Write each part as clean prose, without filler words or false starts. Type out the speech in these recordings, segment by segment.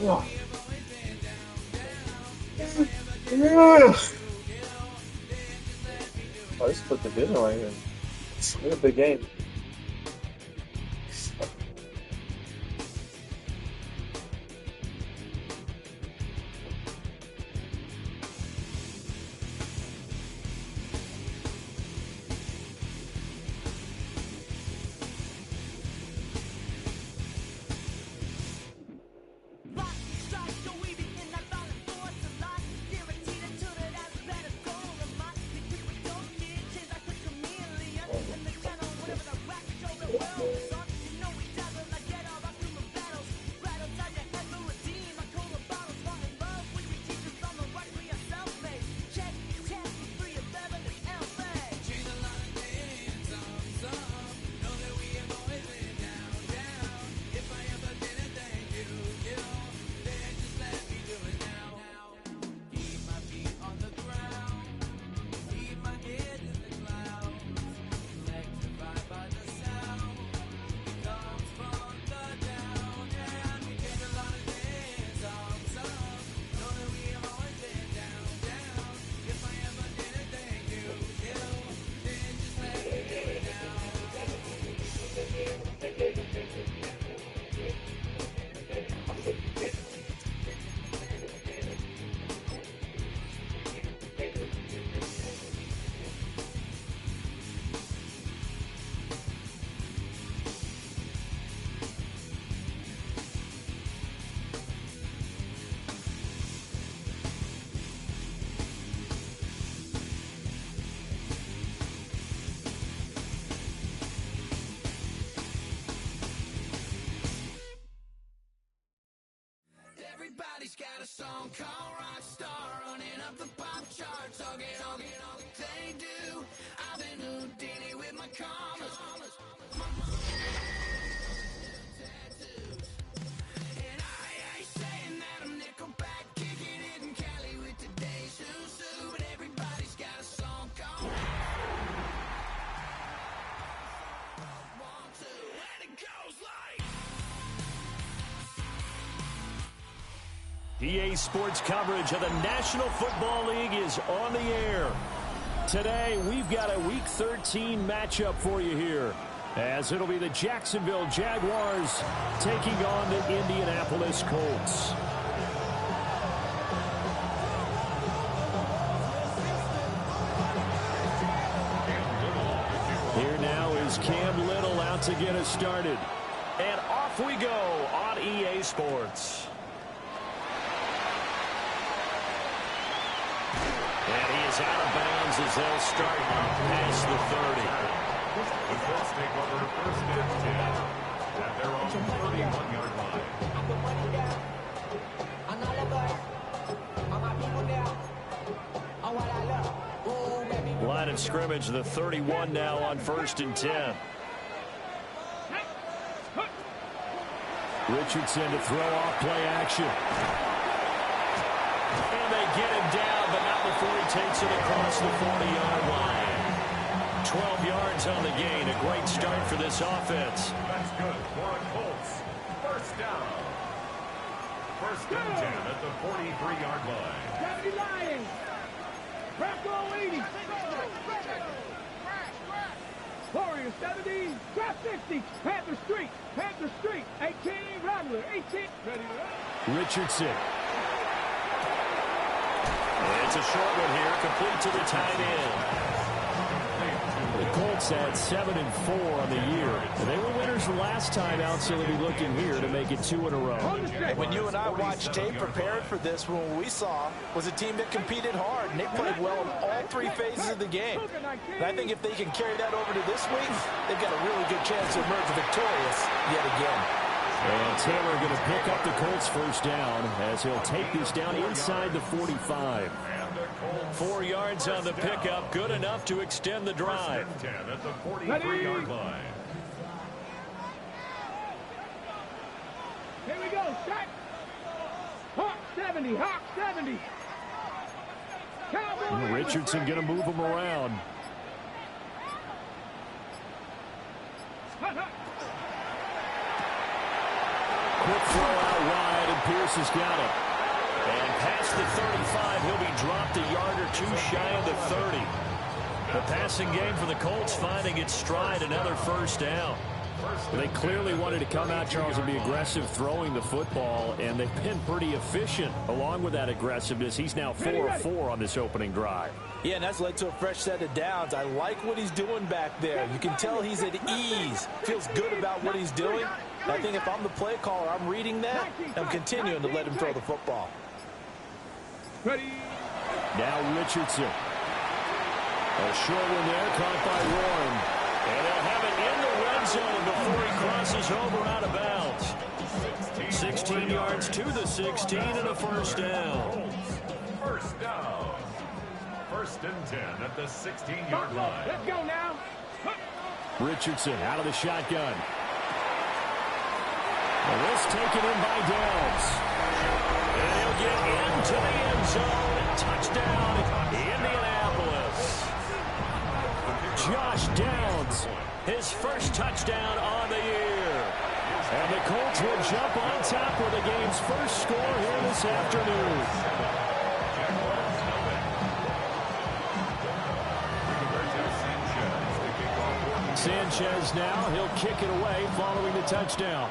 Oh. Oh, this split division right here. It's a big game. Everybody's got a song called Rockstar, running up the pop charts. All they do. I've been Houdini with my commas. Tattoos. And I ain't saying that I'm Nickelback, kicking it in Cali with today's who's who, but everybody's got a song called Want To, and it goes like EA Sports coverage of the National Football League is on the air. Today, we've got a Week 13 matchup for you here, as it'll be the Jacksonville Jaguars taking on the Indianapolis Colts. Here now is Cam Little out to get us started. And off we go on EA Sports. And he is out of bounds as they'll start past the 30. The Colts take over first and 10 at their own 31-yard line. Line of scrimmage, the 31 now on first and 10. Richardson to throw off play action. And they get him down, but not before he takes it across the 40-yard line. 12 yards on the gain. A great start for this offense. That's good for a Colts. First down. First and 10 at the 43-yard line. 70 Lions. Bronco 80. Warriors 70. Drop 60. Panther Street. Panther Street. 18. Rattler. 18. Ready to run. Richardson. It's a short one here, complete to the tight end. The Colts had 7-4 on the year. They were winners the last time out, so they'll be looking here to make it 2 in a row. When you and I watched tape preparing for this, what we saw was a team that competed hard, and they played well in all three phases of the game. And I think if they can carry that over to this week, they've got a really good chance to emerge victorious yet again. And Taylor going to pick up the Colts first down as he'll take this down inside the 45. 4 yards on the pickup, good enough to extend the drive. 10 at the 43-yard line. Here we go. Shot. Hawk 70. Hawk 70. Cowboy. Richardson going to move him around. Quick throw out wide, and Pierce has got it. And past the 35, he'll be dropped a yard or two shy of the 30. The passing game for the Colts finding its stride, another first down. They clearly wanted to come out, Charles, and be aggressive throwing the football, and they've been pretty efficient along with that aggressiveness. He's now 4 of 4 on this opening drive. Yeah, and that's led to a fresh set of downs. I like what he's doing back there. You can tell he's at ease, feels good about what he's doing. I think if I'm the play caller, I'm reading that, I'm continuing to let him throw the football. Ready. Now Richardson. A short one there, caught by Warren. And they'll have it in the red zone before he crosses over out of bounds. 16 yards to the 16 and a first down. First down. First and 10 at the 16-yard line. Let's go now. Richardson out of the shotgun. And this taken in by Downs. And he'll get into the end zone. Touchdown, Indianapolis. Josh Downs, his first touchdown on the year. And the Colts will jump on top with the game's first score here this afternoon. Sanchez now, he'll kick it away following the touchdown.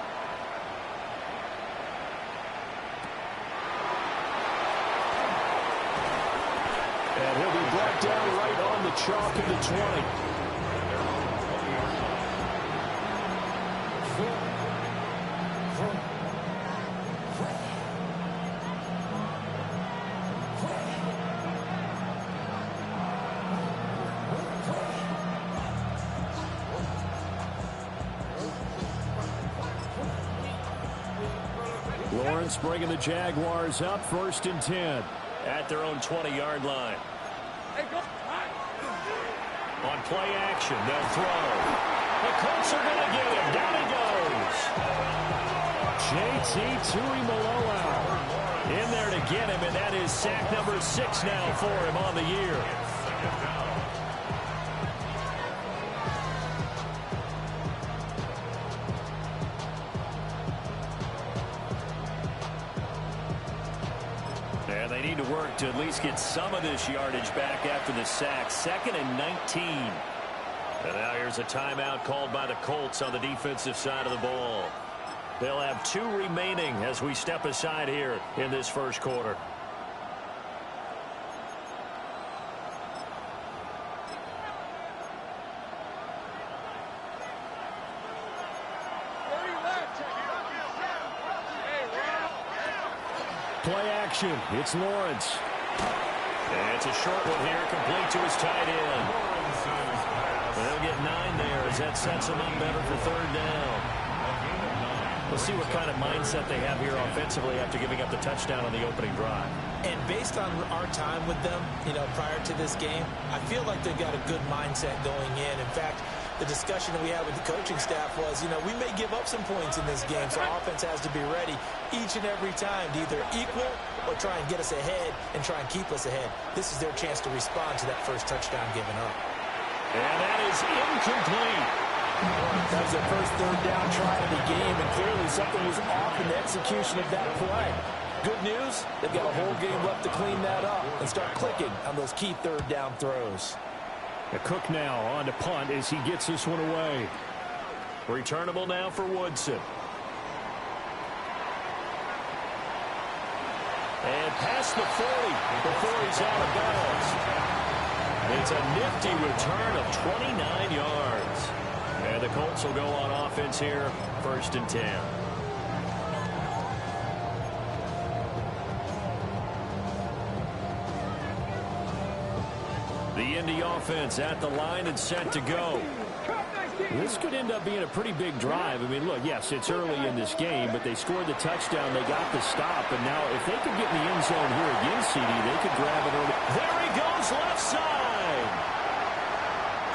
And he'll be brought down right on the chalk of the 20. Lawrence bringing the Jaguars up, 1st and 10 at their own 20-yard line. On play action, they'll throw. The Colts are going to get him. Down he goes. J.T. Tuimoloau in there to get him, and that is sack number 6 now for him on the year. And they need to work to at least get some of this yardage back after the sack. 2nd and 19. And now here's a timeout called by the Colts on the defensive side of the ball. They'll have 2 remaining as we step aside here in this first quarter. Play action. It's Lawrence. And it's a short one here, complete to his tight end. They'll get 9 there as that sets them up better for 3rd down. We'll see what kind of mindset they have here offensively after giving up the touchdown on the opening drive. And based on our time with them, prior to this game, I feel like they've got a good mindset going in. In fact, the discussion that we had with the coaching staff was, we may give up some points in this game, so our offense has to be ready each and every time to either equal or try and get us ahead and try and keep us ahead. This is their chance to respond to that first touchdown given up. And that is incomplete. That was their first 3rd down try of the game, and clearly something was off in the execution of that play. Good news, they've got a whole game left to clean that up and start clicking on those key 3rd down throws. Cook now on to punt as he gets this one away. Returnable now for Woodson. And past the 40 before he's out of bounds. It's a nifty return of 29 yards. And the Colts will go on offense here, 1st and 10. The Indy offense at the line and set to go. This could end up being a pretty big drive. I mean, look, yes, it's early in this game, but they scored the touchdown. They got the stop. And now if they could get in the end zone here again, CD, they could grab it early. There he goes, left side.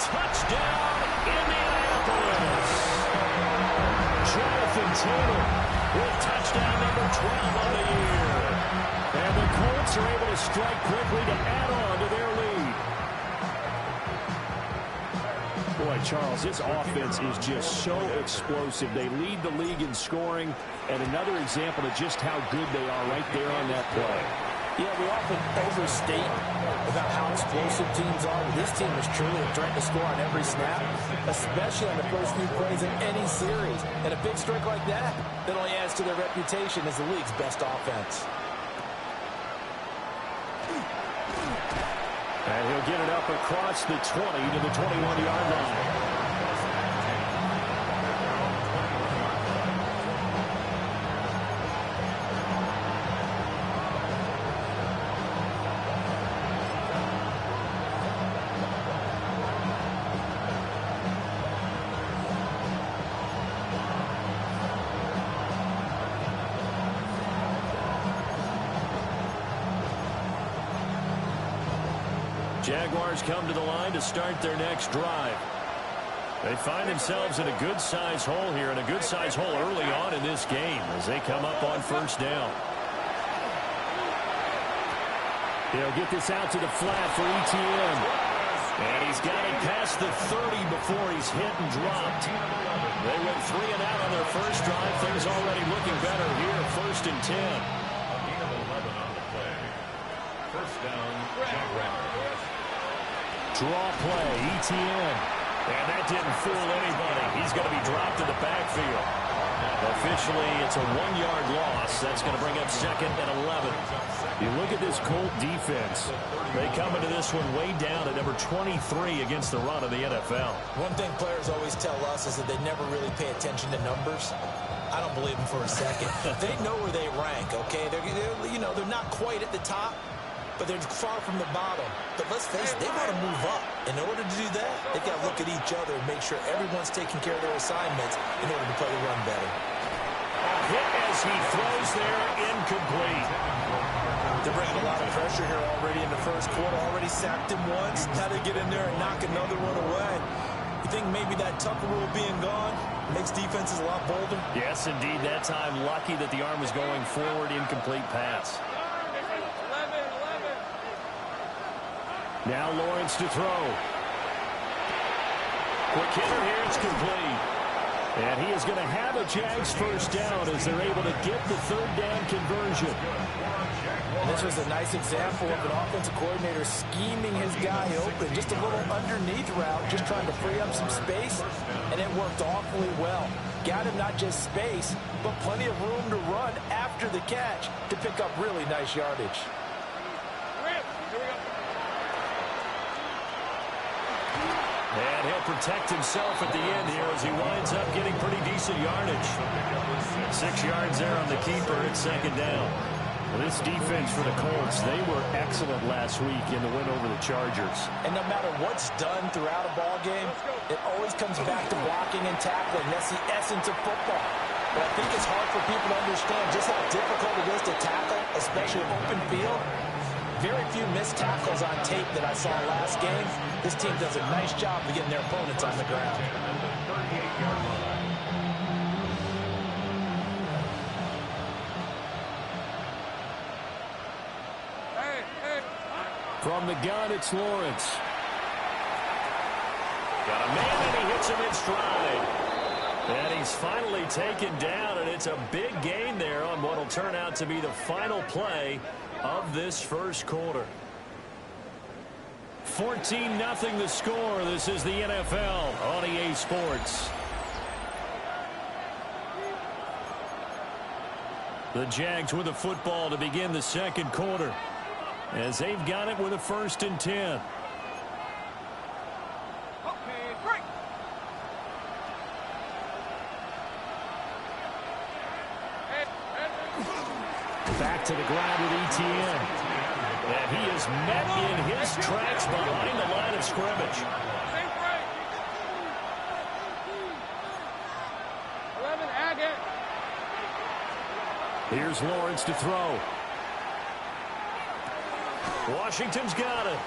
Touchdown, Indianapolis. Jonathan Taylor with touchdown number 12 on the year. And the Colts are able to strike quickly to add on to their lead. Boy, Charles, this offense is just so explosive. They lead the league in scoring, and another example of just how good they are right there on that play. Yeah, we often overstate about how explosive teams are. This team is truly a threat to score on every snap, especially on the first few plays in any series. And a big strike like that only adds to their reputation as the league's best offense. And he'll get it up across the 20 to the 21-yard line. Jaguars come to the line to start their next drive. They find themselves in a good-sized hole here, and a good-sized hole early on in this game as they come up on first down. He'll get this out to the flat for ETN. And he's got it past the 30 before he's hit and dropped. They went 3 and out on their first drive. Things already looking better here, 1st and 10. A gain of 11 on the play. First down, Jaguars. Draw play, ETN. And that didn't fool anybody. He's going to be dropped in the backfield. Officially, it's a 1-yard loss. That's going to bring up 2nd and 11. You look at this Colt defense. They come into this one way down at number 23 against the run of the NFL. One thing players always tell us is that they never really pay attention to numbers. I don't believe them for a second. They know where they rank, okay? They're not quite at the top, but they're far from the bottom. But let's face it, they got to move up. In order to do that, they've got to look at each other and make sure everyone's taking care of their assignments in order to play the run better. A hit as he throws there, incomplete. They're bringing a lot of pressure here already in the first quarter. Already sacked him once. Now they get in there and knock another one away. You think maybe that Tucker rule being gone makes defenses a lot bolder? Yes, indeed. That time, lucky that the arm was going forward, incomplete pass. Now Lawrence to throw. Quick hitter here, it's complete. And he is going to have a Jags first down as they're able to get the 3rd down conversion. And this was a nice example of an offensive coordinator scheming his guy open. Just a little underneath route, just trying to free up some space, and it worked awfully well. Got him not just space, but plenty of room to run after the catch to pick up really nice yardage. And he'll protect himself at the end here as he winds up getting pretty decent yardage. 6 yards there on the keeper at 2nd down. Well, this defense for the Colts, they were excellent last week in the win over the Chargers. And no matter what's done throughout a ball game, it always comes back to blocking and tackling. That's the essence of football. But I think it's hard for people to understand just how difficult it is to tackle, especially open field. Very few missed tackles on tape that I saw last game. This team does a nice job of getting their opponents on the ground. From the gun, it's Lawrence. Got a man, and he hits him in stride. And he's finally taken down, and it's a big gain there on what will turn out to be the final play of this first quarter. 14-0 the score. This is the NFL on EA Sports. The Jags with the football to begin the second quarter, as they've got it with a 1st and 10. Back to the ground with ETN. And he is met in his tracks behind the line of scrimmage. 11, Agate. Here's Lawrence to throw. Washington's got it.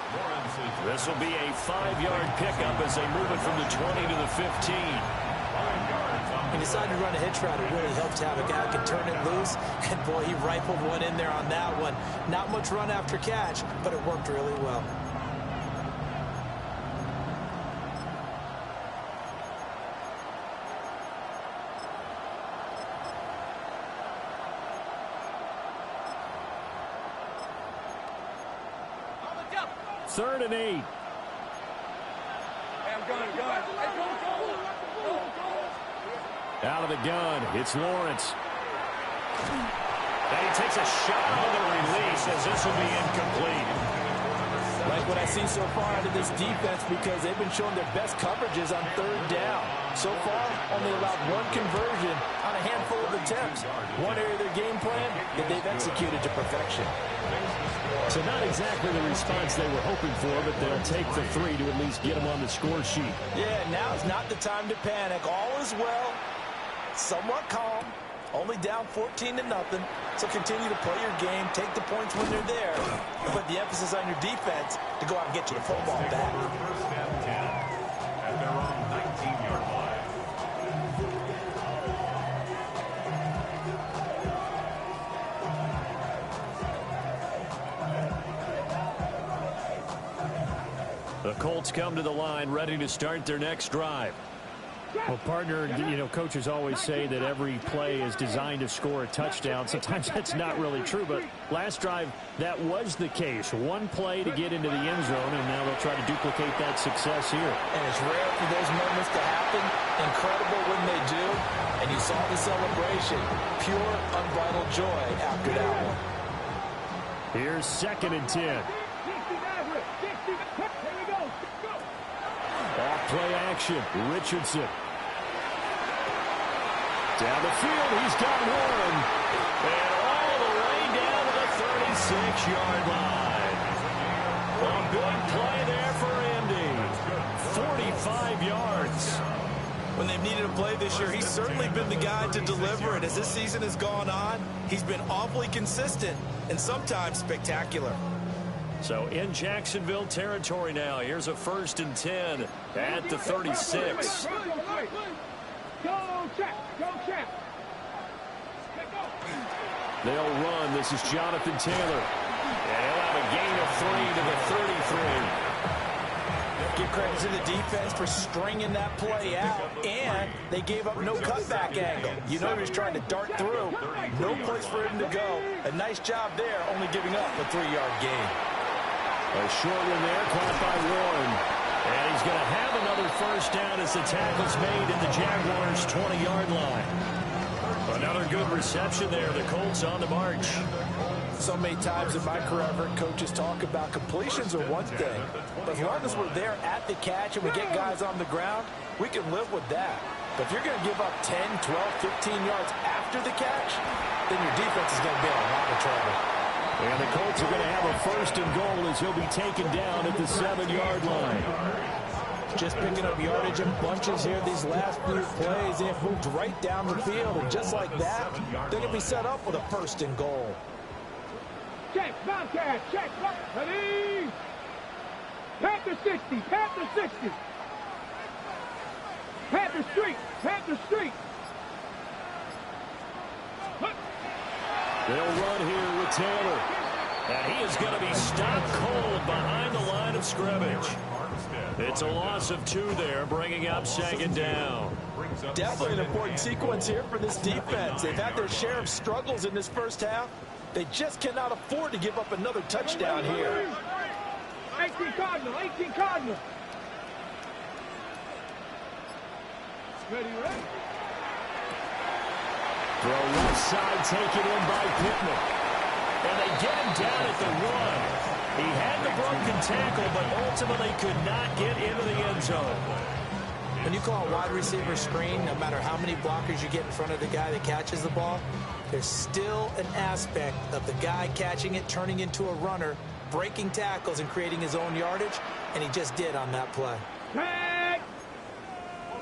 This will be a 5-yard pickup as they move it from the 20 to the 15. He decided to run a hitch route. It really helped to have a guy who can turn it loose. And, boy, he rifled one in there on that one. Not much run after catch, but it worked really well. 3rd and 8. Out of the gun, it's Lawrence. And he takes a shot on the release as this will be incomplete. Like what I see so far out of this defense, because they've been showing their best coverages on 3rd down. So far, only allowed 1 conversion on a handful of attempts. One area of their game plan that they've executed to perfection. So not exactly the response they were hoping for, but they'll take the 3 to at least get them on the score sheet. Yeah, now is not the time to panic. All is well, somewhat calm. Only down 14-0, so continue to play your game, take the points when they're there, and put the emphasis on your defense to go out and get you the football back. First and 10 at their own 19-yard line. The Colts come to the line ready to start their next drive. Well, partner, coaches always say that every play is designed to score a touchdown. Sometimes that's not really true, but last drive, that was the case. 1 play to get into the end zone, and now they'll try to duplicate that success here. And it's rare for those moments to happen. Incredible when they do. And you saw the celebration. Pure, unbridled joy after that one. Here's 2nd and 10. Off-play action, Richardson. Down the field, he's got 1. And all the way down to the 36-yard line. A big play there for Indy. 45 yards. When they've needed a play this year, he's certainly been the guy to deliver it. As this season has gone on, he's been awfully consistent and sometimes spectacular. So in Jacksonville territory now. Here's a 1st and 10 at the 36. They'll run. This is Jonathan Taylor. And he'll have a gain of 3 to the 33. Give credit to the defense for stringing that play out, and they gave up no cutback angle. You know he was trying to dart through. No place for him to go. A nice job there, only giving up a 3-yard gain. A short one there, caught by Warren. And he's going to have another 1st down as the tackle's made at the Jaguars' 20-yard line. Another good reception there. The Colts on the march. So many times in my career, I've heard coaches talk about completions are one thing. But as long as we're there at the catch and we get guys on the ground, we can live with that. But if you're going to give up 10, 12, 15 yards after the catch, then your defense is going to be in a lot of trouble. And the Colts are going to have a 1st and goal as he'll be taken down at the 7-yard line. Just picking up yardage in bunches here these last few plays. They have moved right down the field, and just like that, they're going to be set up with a 1st and goal. Check, Bobcat, check, ready? Panther 60, Panther 60. Panther Street, Panther Street. They'll run here with Taylor. And he is going to be stopped cold behind the line of scrimmage. It's a loss of 2 there, bringing up 2nd down. Definitely an important sequence here for this defense. They've had their share of struggles in this first half. They just cannot afford to give up another touchdown here. 18 Cardinal, 18 Cardinal. Ready, ready? Throw left side, taken in by Pittman. And they get him down at the 1. He had the broken tackle, but ultimately could not get into the end zone. When you call a wide receiver screen, no matter how many blockers you get in front of the guy that catches the ball, there's still an aspect of the guy catching it, turning into a runner, breaking tackles and creating his own yardage, and he just did on that play. Tag!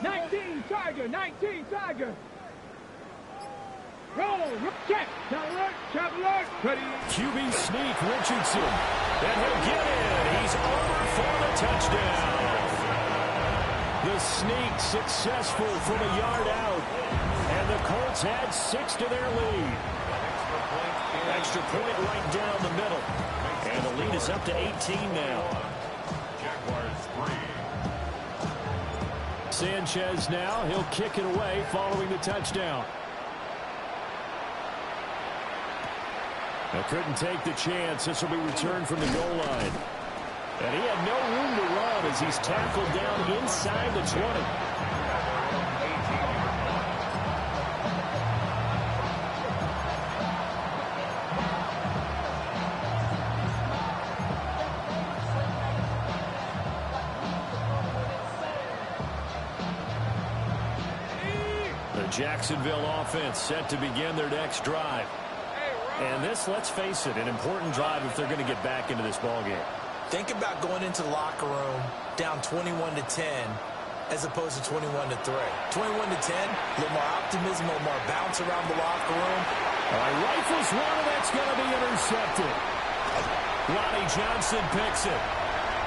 19 Tiger, 19 Tiger. Roll, check, check alert, ready. QB sneak, Richardson. And he'll get in. He's over for the touchdown. The sneak successful from a yard out. And the Colts add 6 to their lead. Extra point right down the middle. And the lead is up to 18 now. Jaguars 3. Sanchez now. He'll kick it away following the touchdown. They couldn't take the chance. This will be returned from the goal line. And he had no room to run as he's tackled down inside the 20. Jacksonville offense set to begin their next drive. And this, let's face it, an important drive if they're going to get back into this ballgame. Think about going into the locker room down 21-10 as opposed to 21-3. 21-10, a little more optimism, a little more bounce around the locker room. Rifles one, and that's going to be intercepted. Lonnie Johnson picks it.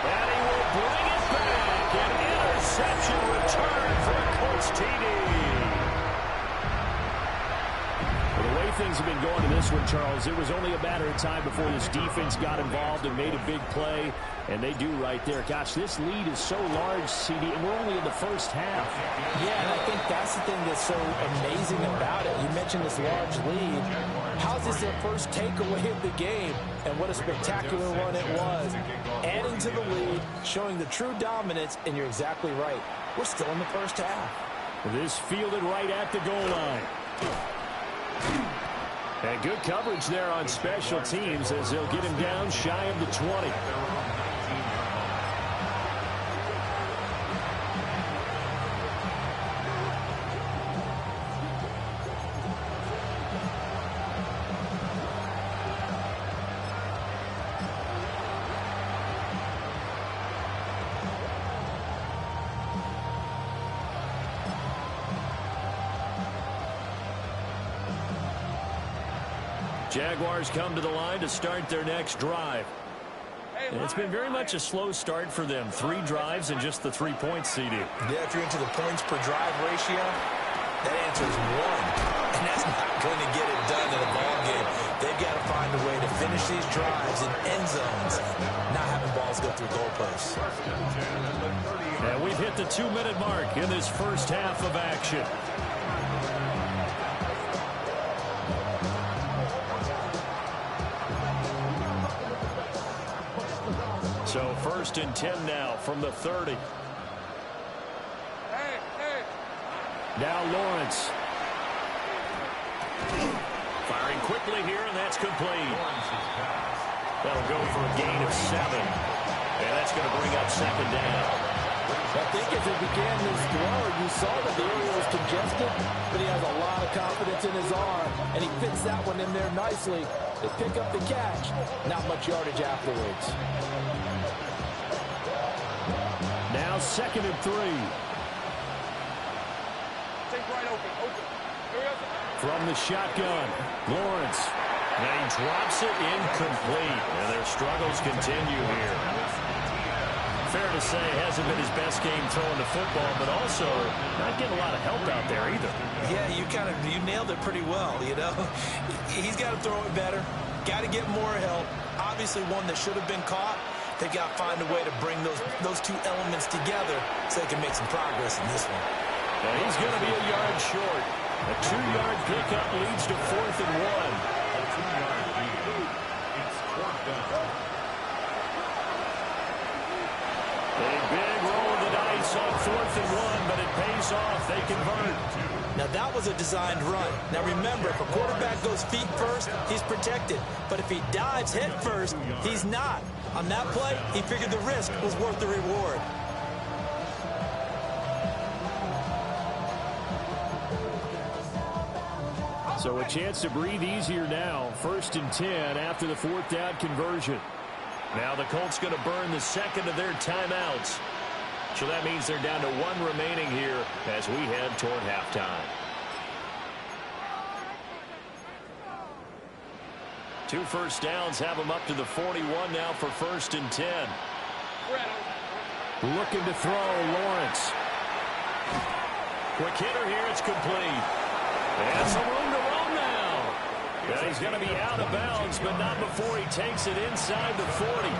And he will bring it back. An interception return for a Colts TD. The way things have been going in this one, Charles, it was only a matter of time before this defense got involved and made a big play, and they do right there. Gosh, this lead is so large, CD, and we're only in the first half. Yeah, and I think that's the thing that's so amazing about it. You mentioned this large lead. How's this their first takeaway of the game? And what a spectacular run it was. Adding to the lead, showing the true dominance, and you're exactly right. We're still in the first half. This fielded right at the goal line. And good coverage there on special teams as they'll get him down shy of the 20. Jaguars come to the line to start their next drive. And it's been very much a slow start for them. 3 drives and just the 3 points, CD. Yeah, if you're into the points per drive ratio, that answer is 1. And that's not going to get it done in a ball game. They've got to find a way to finish these drives in end zones, not having balls go through goalposts. And we've hit the 2-minute mark in this first half of action. So 1st and 10 now from the 30. Now Lawrence. Firing quickly here, and that's complete. That'll go for a gain of 7. And that's going to bring up 2nd down. I think as he began this throw, you saw that the area was congested, but he has a lot of confidence in his arm, and he fits that one in there nicely. They pick up the catch. Not much yardage afterwards. Now 2nd and 3. From the shotgun, Lawrence. And he drops it incomplete. And their struggles continue here. Fair to say, hasn't been his best game throwing the football, but also not getting a lot of help out there either. Yeah, you nailed it pretty well, you know. He's got to throw it better. Got to get more help. Obviously one that should have been caught. They've got to find a way to bring those 2 elements together so they can make some progress in this one. Now he's going to be a yard short. A 2-yard pickup leads to 4th and 1. A 2-yard lead. It's 4th down. A big roll of the dice on 4th and 1, but it pays off. They convert. Now that was a designed run. Now remember, if a quarterback goes feet first, he's protected. But if he dives head first, he's not. On that play, he figured the risk was worth the reward. So a chance to breathe easier now. 1st and 10 after the 4th down conversion. Now the Colts going to burn the 2nd of their timeouts. So that means they're down to 1 remaining here as we head toward halftime. 2 first downs have them up to the 41 now for 1st and 10. Looking to throw, Lawrence. Quick hitter here, it's complete. And some room to run now. And he's going to be out of bounds, but not before he takes it inside the 40.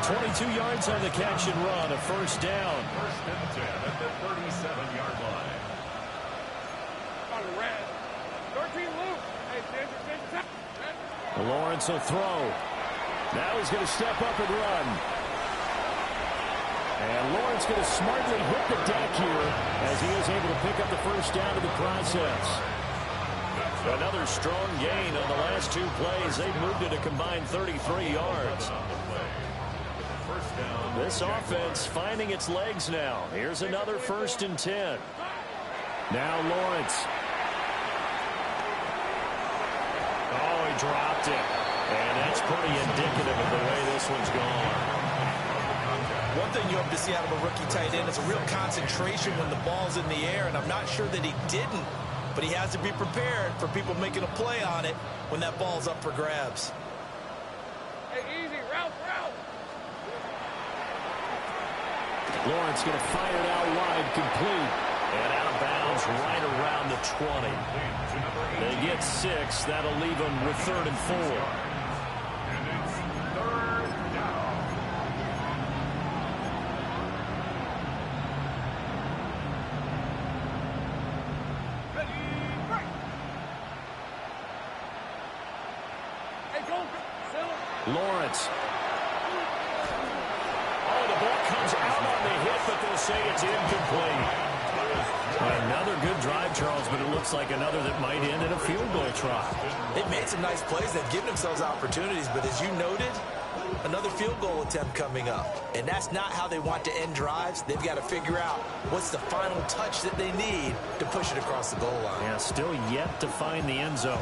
22 yards on the catch and run, a 1st down. 1st and 10 at the 37-yard line. Lawrence will throw. Now he's going to step up and run. And Lawrence going to smartly hit the deck here as he is able to pick up the first down in the process. Another strong gain on the last 2 plays. They've moved it a combined 33 yards. This offense finding its legs now. Here's another 1st and 10. Now Lawrence. Oh, he dropped it. And that's pretty indicative of the way this one's gone. One thing you hope to see out of a rookie tight end is a real concentration when the ball's in the air, and I'm not sure that he didn't, but he has to be prepared for people making a play on it when that ball's up for grabs. Hey, easy, route. Lawrence going to fire it out wide, complete. And out of bounds right around the 20. They get 6. That'll leave them with 3rd and 4. And it's 3rd down. Ready, break. Hey, go. Lawrence. Oh, the ball comes out on the hit, but they'll say it's incomplete. Another good drive, Charles, but it looks like another that might end in a field goal try. They've made some nice plays. They've given themselves opportunities, but as you noted, another field goal attempt coming up. And that's not how they want to end drives. They've got to figure out what's the final touch that they need to push it across the goal line. Yeah, still yet to find the end zone.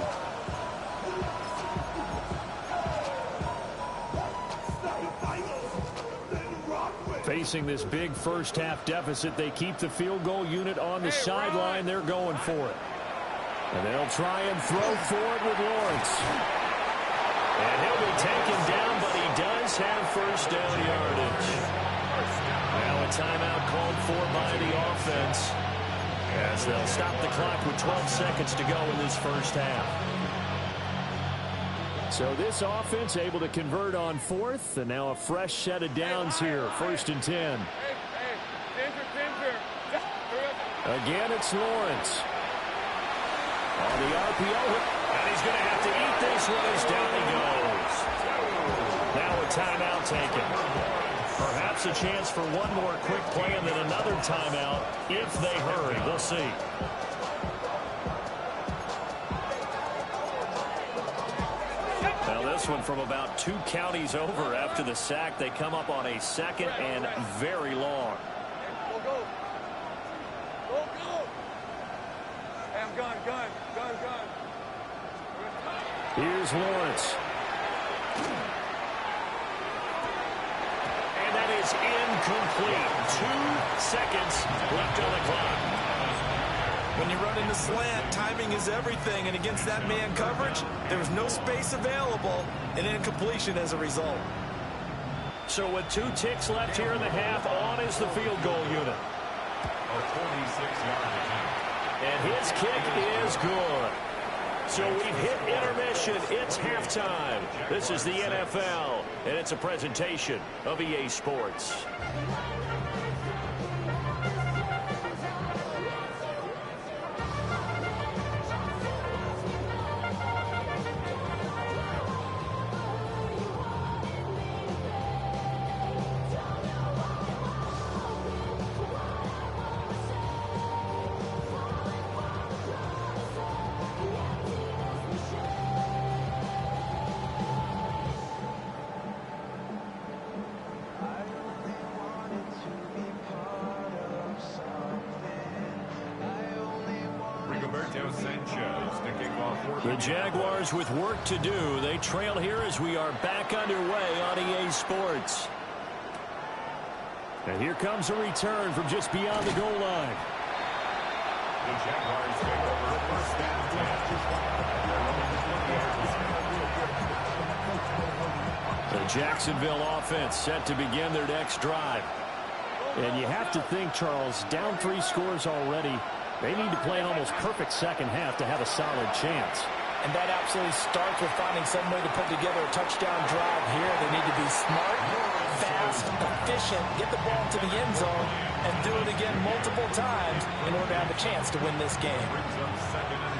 Facing this big first-half deficit, they keep the field goal unit on the sideline. They're going for it. And they'll try and throw for it with Lawrence. And he'll be taken down, but he does have first down yardage. Now a timeout called for by the offense, as they'll stop the clock with 12 seconds to go in this first half. So this offense able to convert on 4th, and now a fresh set of downs here. 1st and 10. Again, it's Lawrence. On the RPO, and he's going to have to eat this one as down he goes. Now a timeout taken. Perhaps a chance for one more quick play and then another timeout if they hurry. We'll see. Now this one from about 2 counties over after the sack. They come up on a 2nd and very long. Go. Hey, I'm gun. Here's Lawrence. And that is incomplete. 2 seconds left on the clock. When you run in the slant, timing is everything, and against that man coverage, there's no space available, and incompletion as a result. So with 2 ticks left here in the half, on is the field goal unit. A 46-yard attempt. And his kick is good. So we've hit intermission. It's halftime. This is the NFL, and it's a presentation of EA Sports. The Jaguars with work to do. They trail here as we are back underway on EA Sports. And here comes a return from just beyond the goal line. The Jaguars take over 1st and 10. The Jacksonville offense set to begin their next drive. And you have to think, Charles, down 3 scores already. They need to play an almost perfect second half to have a solid chance. And that absolutely starts with finding some way to put together a touchdown drive here. They need to be smart, fast, efficient, get the ball to the end zone, and do it again multiple times in order to have a chance to win this game.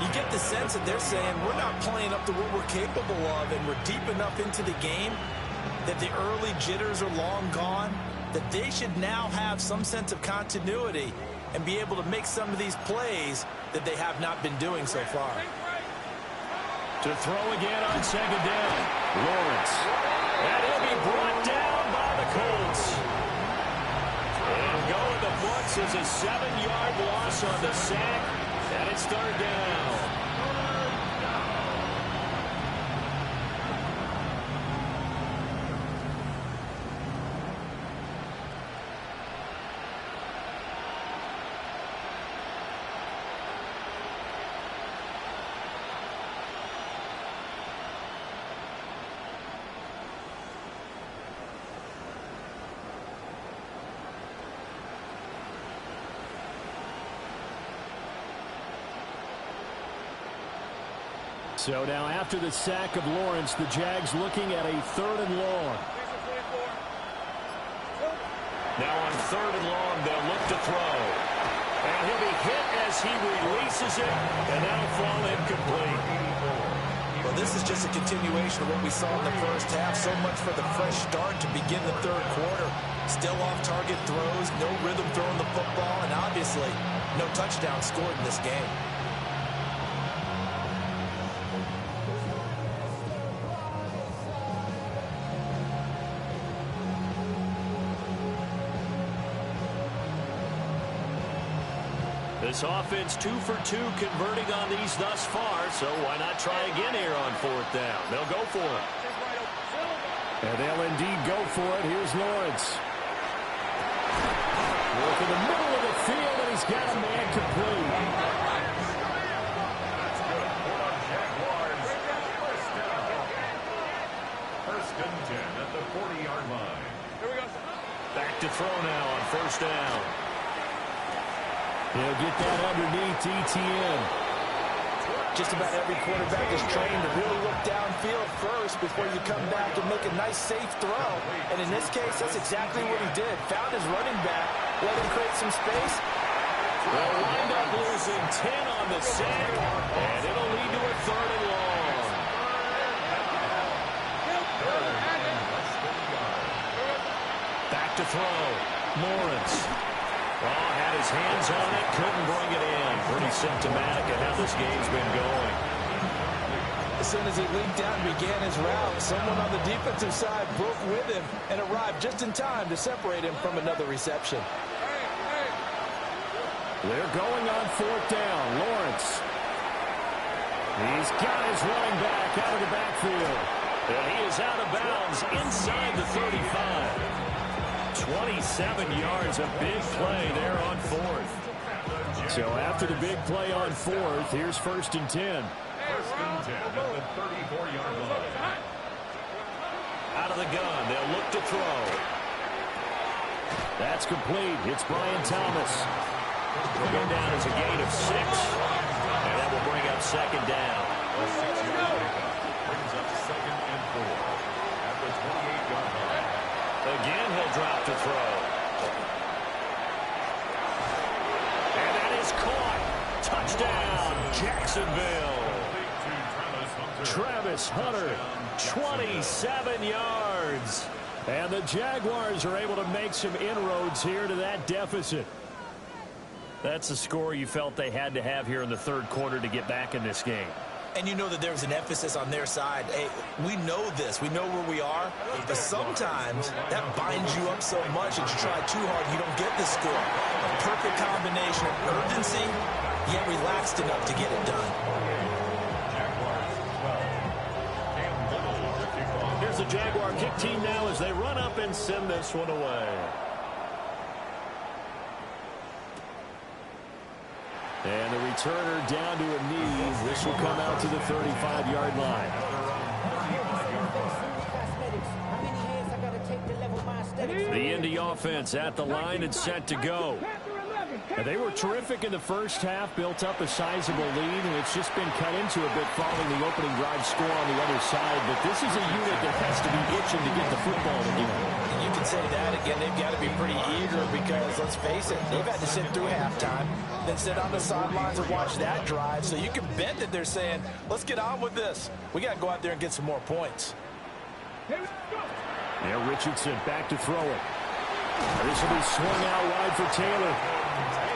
You get the sense that they're saying, we're not playing up to what we're capable of, and we're deep enough into the game that the early jitters are long gone. that they should now have some sense of continuity and be able to make some of these plays that they have not been doing so far. To throw again on second down, Lawrence. And he'll be brought down by the Colts. And going the books is a 7-yard loss on the sack, and it's third down. So now after the sack of Lawrence, the Jags looking at a 3rd and long. Now on 3rd and long, they'll look to throw. And he'll be hit as he releases it, and that'll fall incomplete. Well, this is just a continuation of what we saw in the first half. So much for the fresh start to begin the 3rd quarter. Still off-target throws, no rhythm throwing the football, and obviously no touchdown scored in this game. This offense 2 for 2 converting on these thus far, so why not try again here on 4th down? They'll go for it. And they'll indeed go for it. Here's Lawrence. Work in the middle of the field, and he's got a man complete. First and 10 at the 40-yard line. Back to throw now on 1st down. He'll get that underneath ETN. Just about every quarterback is trained to really look downfield first before you come back and make a nice, safe throw. And in this case, that's exactly what he did. Found his running back, let him create some space. They'll wind up losing 10 on the sack, and it'll lead to a 3rd and long. Back to throw. Lawrence. Had his hands on it, couldn't bring it in. Pretty symptomatic of how this game's been going. As soon as he leaked out and began his route, someone on the defensive side broke with him and arrived just in time to separate him from another reception. They're going on 4th down. Lawrence. He's got his running back out of the backfield. And he is out of bounds inside the 35. 27 yards, a big play there on 4th. So after the big play on 4th, here's 1st and 10. 1st and 10 at the 34-yard line. Out of the gun, they'll look to throw. That's complete. It's Brian Thomas. Will go down as a gain of 6, and that will bring up 2nd down. A 6-yard pickup brings up 2nd and 4 at the 28-yard line. Again, he'll drop to throw. And that is caught. Touchdown, Jacksonville. Travis Hunter, 27 yards. And the Jaguars are able to make some inroads here to that deficit. That's the score you felt they had to have here in the 3rd quarter to get back in this game. And you know that there was an emphasis on their side. Hey, we know this. We know where we are. But sometimes that binds you up so much that you try too hard, you don't get the score. A perfect combination of urgency, yet relaxed enough to get it done. Here's the Jaguar kick team now as they run up and send this one away. And the returner down to a knee. This will come out to the 35-yard line. The Indy offense at the line and set to go. And they were terrific in the first half, built up a sizable lead, and it's just been cut into a bit following the opening drive score on the other side. But this is a unit that has to be itching to get the football again. You can say that again. They've got to be pretty eager because, let's face it, they've had to sit through halftime, then sit on the sidelines and watch that drive. So you can bet that they're saying, let's get on with this. We got to go out there and get some more points. Now Richardson back to throw it. This will be swung out wide for Taylor.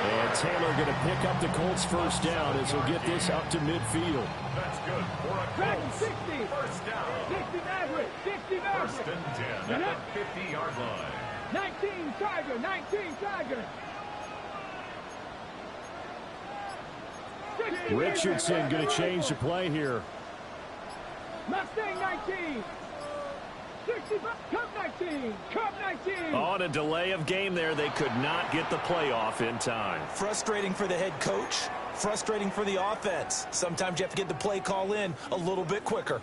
And Taylor going to pick up the Colts first down as he'll get this up to midfield. That's good for a Colts 60. first down. 60 Maverick. 60 Maverick. First and 10 at the 50-yard line. 19 Tiger. 19 Tiger. Richardson going to change the play here. Mustang 19. 65. Cup 19. Cup 19. On a delay of game there, they could not get the playoff in time. Frustrating for the head coach. Frustrating for the offense. Sometimes you have to get the play call in a little bit quicker.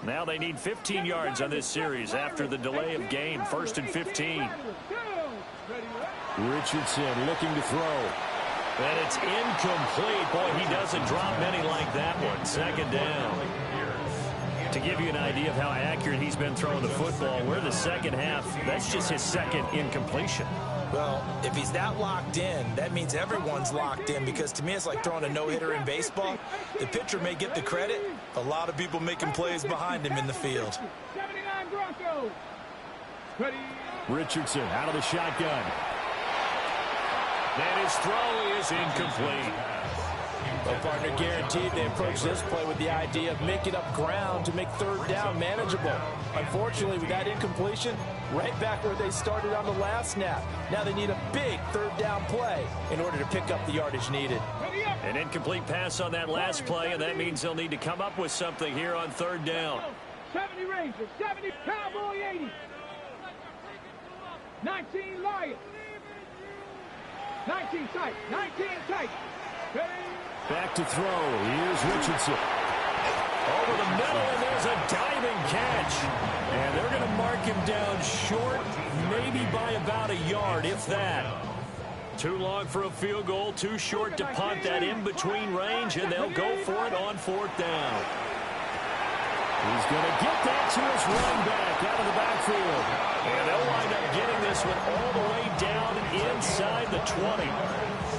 Now they need 15 yards on this series after the delay of game. First and 15. Richardson looking to throw. And it's incomplete. Boy, he doesn't drop many like that one. Second down. To give you an idea of how accurate he's been throwing the football, we're the second half. That's just his second incompletion. Well, if he's that locked in, that means everyone's locked in, because to me it's like throwing a no-hitter in baseball. The pitcher may get the credit. A lot of people making plays behind him in the field. 79 Broncos. Ready. Richardson out of the shotgun. And his throw is incomplete. Well, partner, guaranteed they approach this play with the idea of making up ground to make third down manageable. Unfortunately, with that incompletion, right back where they started on the last snap. Now they need a big third down play in order to pick up the yardage needed. An incomplete pass on that last play, and that means they'll need to come up with something here on third down. 70 Rangers. 70 Cowboy 80. 19 Lions. 19 tight. 19 tight. Ready. Back to throw. Here's Richardson. Over the middle, and there's a diving catch. And they're going to mark him down short, maybe by about a yard, if that. Too long for a field goal, too short to punt that in-between range, and they'll go for it on fourth down. He's going to get that to his running back out of the backfield. And they'll wind up getting this one all the way down inside the 20.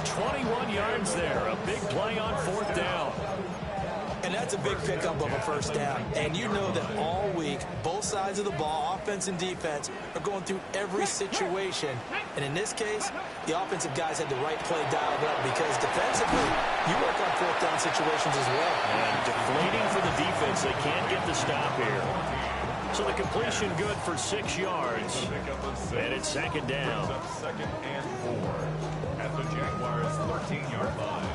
21 yards there. A big play on fourth down. And that's a big pickup of a first down. And you know that all week, both sides of the ball, offense and defense, are going through every situation. And in this case, the offensive guys had the right play dialed up, because defensively, you work on fourth down situations as well. And deflating for the defense. They can't get the stop here. So the completion good for 6 yards. And it's second down. Second and 4 at the Jaguars' 13-yard line.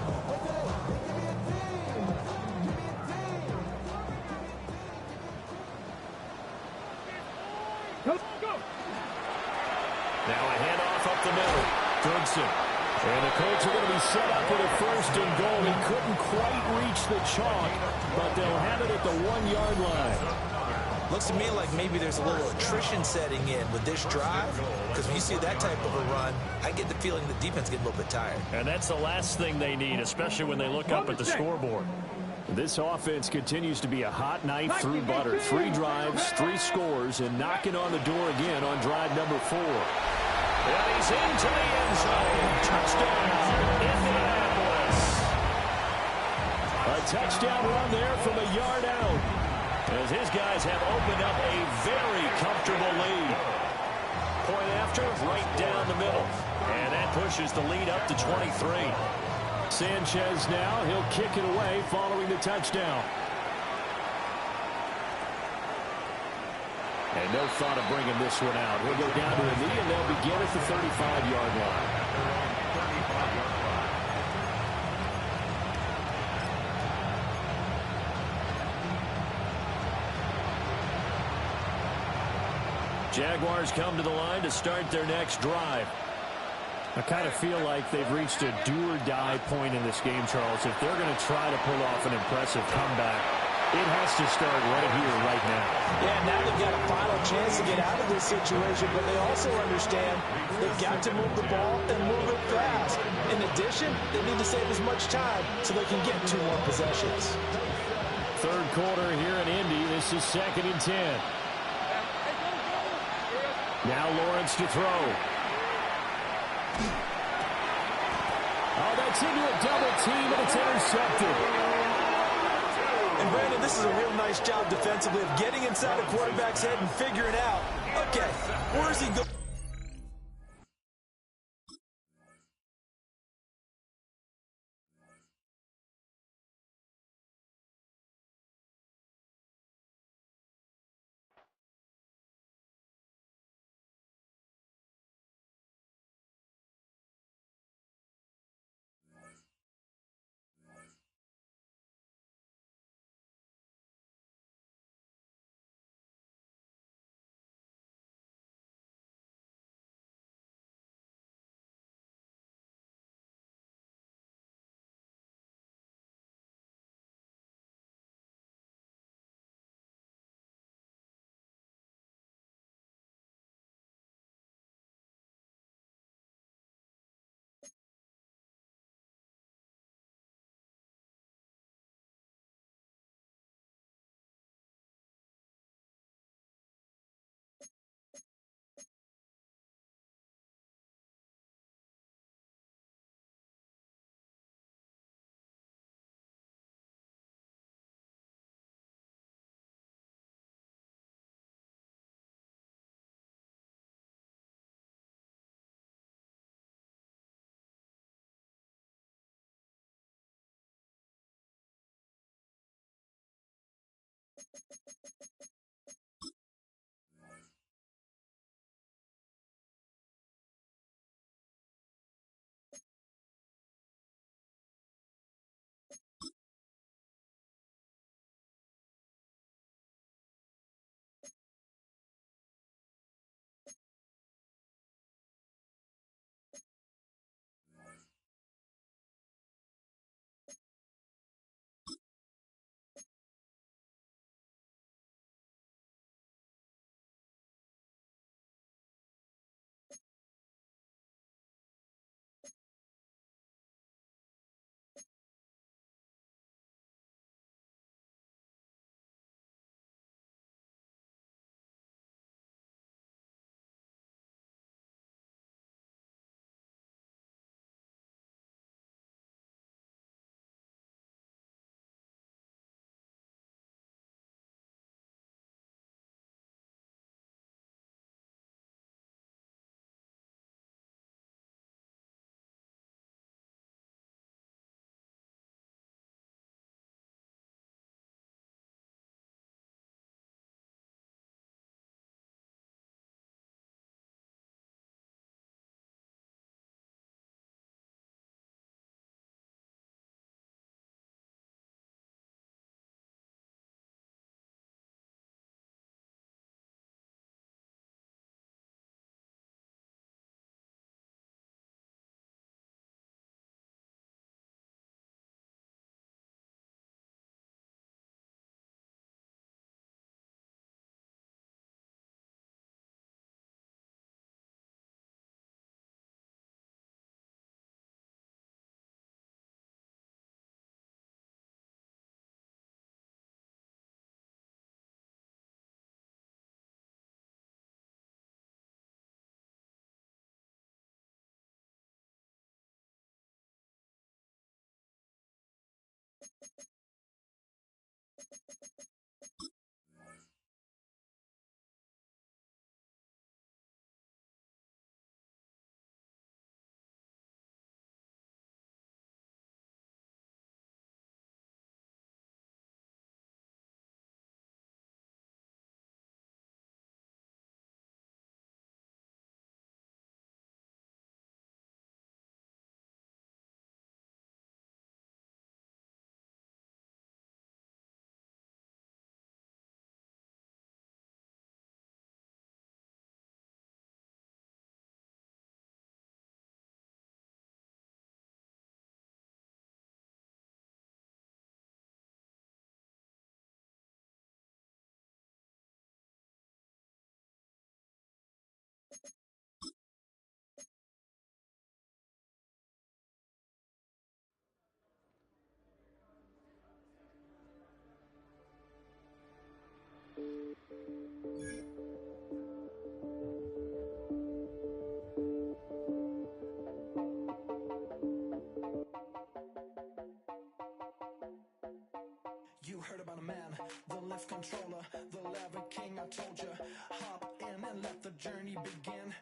Now a handoff up the middle. Goodson. And the Colts are going to be set up with a first and goal. He couldn't quite reach the chalk, but they'll have it at the 1-yard line. Looks to me like maybe there's a little attrition setting in with this drive, because when you see that type of a run, I get the feeling the defense gets a little bit tired. And that's the last thing they need, especially when they look up at the scoreboard. This offense continues to be a hot knife through butter. 3 drives, 3 scores, and knocking on the door again on drive number 4. And he's into the end zone. Touchdown, Indianapolis. A touchdown run there from a yard out, as his guys have opened up a very comfortable lead. Point after, right down the middle. And that pushes the lead up to 23. Sanchez now, he'll kick it away following the touchdown. And no thought of bringing this one out. He'll go down to the knee, and they'll begin at the 35-yard line. Jaguars come to the line to start their next drive. I kind of feel like they've reached a do-or-die point in this game, Charles. If they're going to try to pull off an impressive comeback, it has to start right here, right now. Yeah, now they've got a final chance to get out of this situation, but they also understand they've got to move the ball and move it fast. In addition, they need to save as much time so they can get 2 more possessions. Third quarter here in Indy. This is 2nd and 10. Now Lawrence to throw. Oh, that's into a double team, and it's intercepted. And Brandon, this is a real nice job defensively of getting inside a quarterback's head and figuring out, okay, where is he going? controller, the lever king, I told you. Hop in and let the journey begin.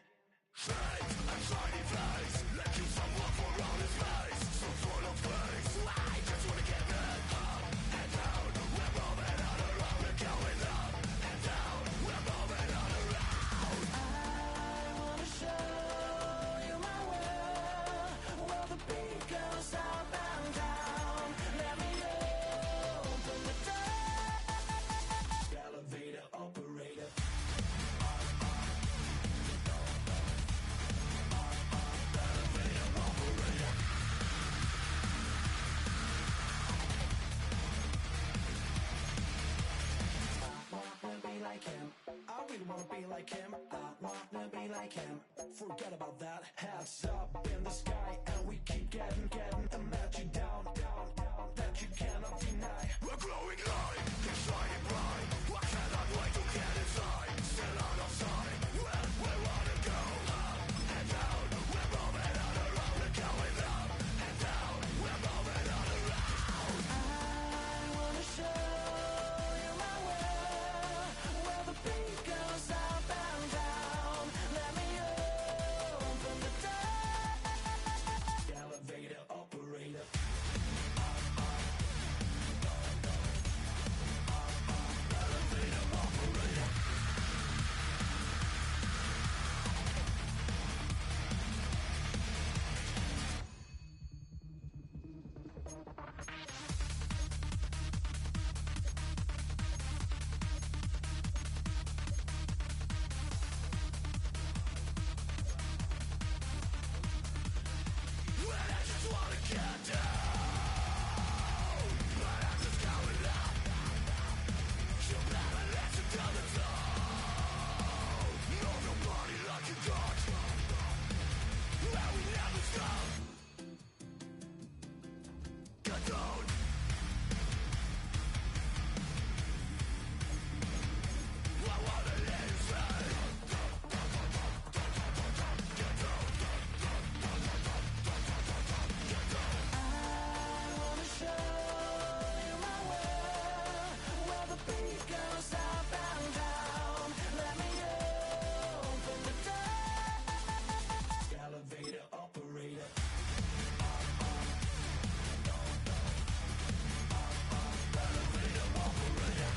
Fate, a shiny face, let you someone for all his face. So full of grace, I just wanna get it up and down. We're moving on around, we're going up and down. We're moving on around. I wanna show you my world, where the beat goes up and down. Let me open the door. Elevator operator. Like him, I really wanna be like him. I wanna be like him. Forget about that. Hats up in the sky, and we keep getting and let you down, that you cannot deny. We're glowing light, keep shining bright. I cannot wait to get inside. Still out of sight, where we wanna go. Up and down, we're moving on around. We're going up and down, we're moving on around. I wanna show you my world, where the beat goes up and down. Let me open the door. Elevator operator. Elevator operator. Well, I just wanna get down, but I'm just going up. You'll never let you down the top. Know nobody like you got, and we never stop. Get down. I wanna let you say. Get down. I wanna show you my world, where the beat goes up and down. Let me open the door. Elevator operator. Elevator operator.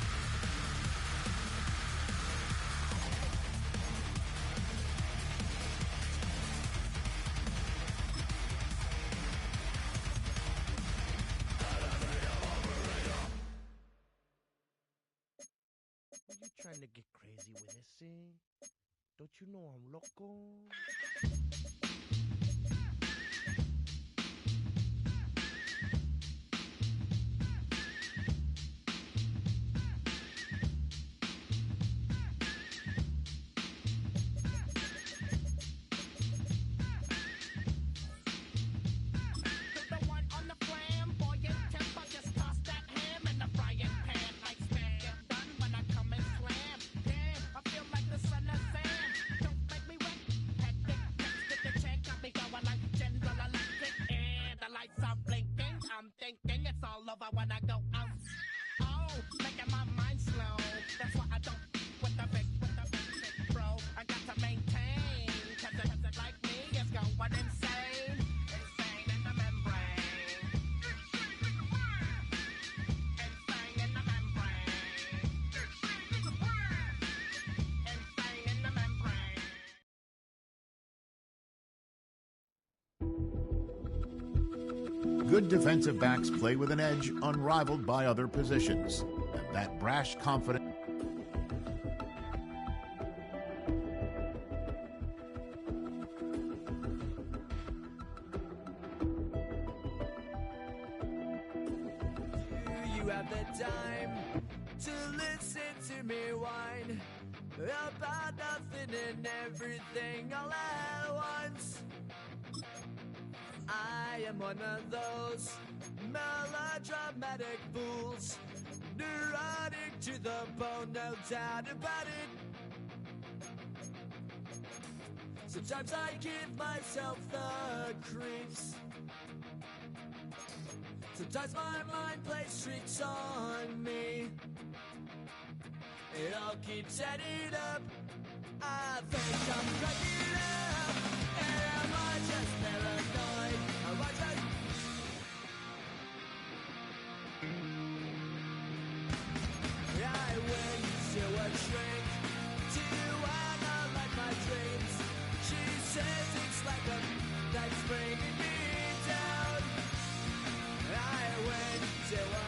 Are you trying to get crazy with this thing? Don't you know I'm loco? The one on the flamboyant temper, just toss that ham in the frying pan. Like spam, get done when I come and slam. Damn, I feel like the son of Sam. Don't make me wet. Hectic, text the check, got me going like General Electric. And the lights are blinking. I'm thinking it's all over when I go out. Oh, making my mind slow. That's why I don't with the big bro. I got to maintain, cause it like me is going insane. Insane in the membrane. Insane in the membrane. Insane in the membrane. Good defensive backs play with an edge unrivaled by other positions. And that brash, confident... Do you have the time to listen to me whine about nothing and everything all at once? I am one of those melodramatic fools, neurotic to the bone, no doubt about it. Sometimes I give myself the creeps. Sometimes my mind plays tricks on me. It all keeps adding up. I think I'm cracking up. Am I just paranoid? Am I just... I went to a shrink to analyze my dreams. She says it's like a that's bringing me down. I went to a...